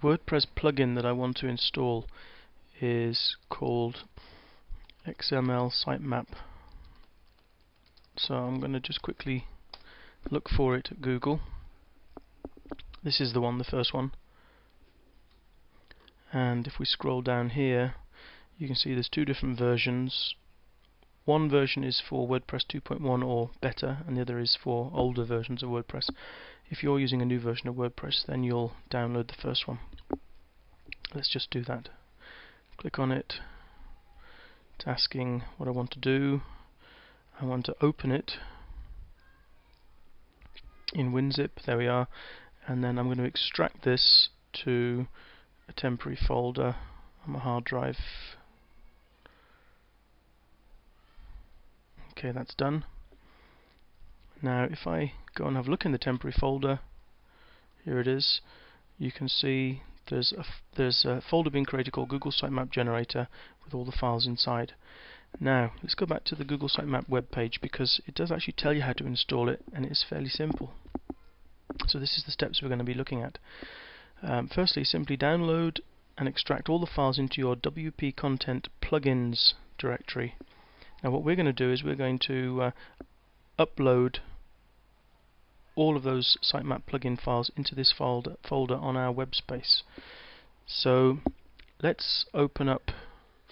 WordPress plugin that I want to install is called XML sitemap. So I'm going to just quickly look for it at Google. This is the one, the first one. And if we scroll down here, you can see there's two different versions. One version is for WordPress 2.1 or better, and the other is for older versions of WordPress. If you're using a new version of WordPress, then you'll download the first one. Let's just do that. Click on it. It's asking what I want to do. I want to open it in WinZip. There we are. And then I'm going to extract this to a temporary folder on my hard drive. Okay, that's done. Now if I go and have a look in the temporary folder, here it is, you can see there's a folder being created called Google Sitemap Generator with all the files inside. Now let's go back to the Google Sitemap web page, because it does actually tell you how to install it, and it is fairly simple. So this is the steps we're going to be looking at. Firstly, simply download and extract all the files into your WP Content plugins directory. Now what we're going to do is we're going to upload all of those sitemap plugin files into this folder on our web space. So let's open up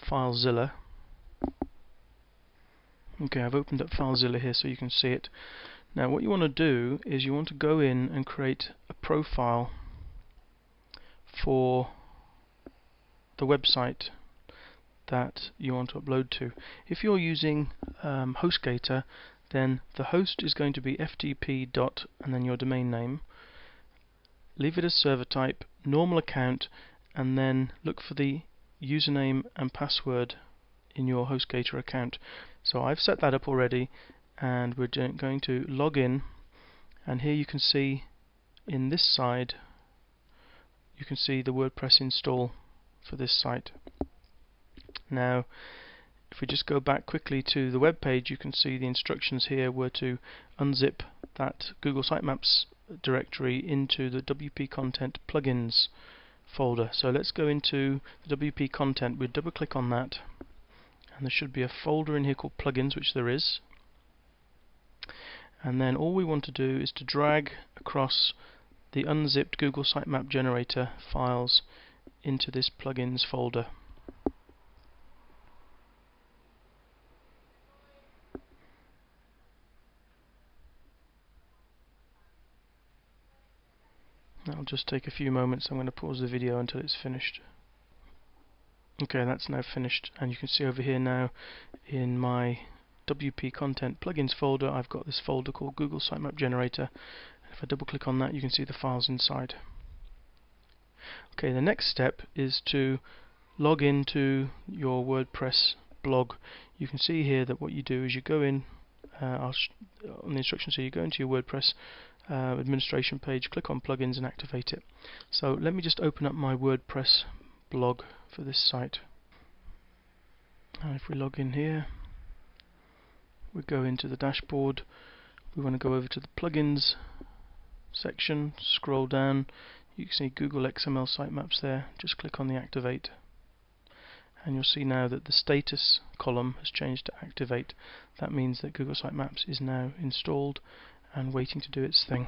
FileZilla. Okay, I've opened up FileZilla here so you can see it. Now what you want to do is you want to go in and create a profile for the website that you want to upload to. If you're using HostGator, then the host is going to be ftp dot and then your domain name. Leave it as server type, normal account, and then look for the username and password in your HostGator account. So I've set that up already, and we're going to log in, and here you can see in this side you can see the WordPress install for this site. Now if we just go back quickly to the web page, you can see the instructions here were to unzip that Google Sitemaps directory into the WP Content plugins folder. So let's go into the WP Content. We'll double click on that, and there should be a folder in here called plugins, which there is. And then all we want to do is to drag across the unzipped Google Sitemap Generator files into this plugins folder. That'll just take a few moments. I'm going to pause the video until it's finished. Okay, that's now finished, and you can see over here now in my WP Content plugins folder I've got this folder called Google Sitemap Generator. If I double click on that, you can see the files inside. Okay, the next step is to log into your WordPress blog. You can see here that what you do is you go in on the instructions here, you go into your WordPress administration page, click on plugins and activate it. So let me just open up my WordPress blog for this site. And if we log in here, we go into the dashboard, we want to go over to the plugins section, scroll down, you can see Google XML sitemaps there, just click on the activate, and you'll see now that the status column has changed to activate. That means that Google Sitemaps is now installed and waiting to do its thing.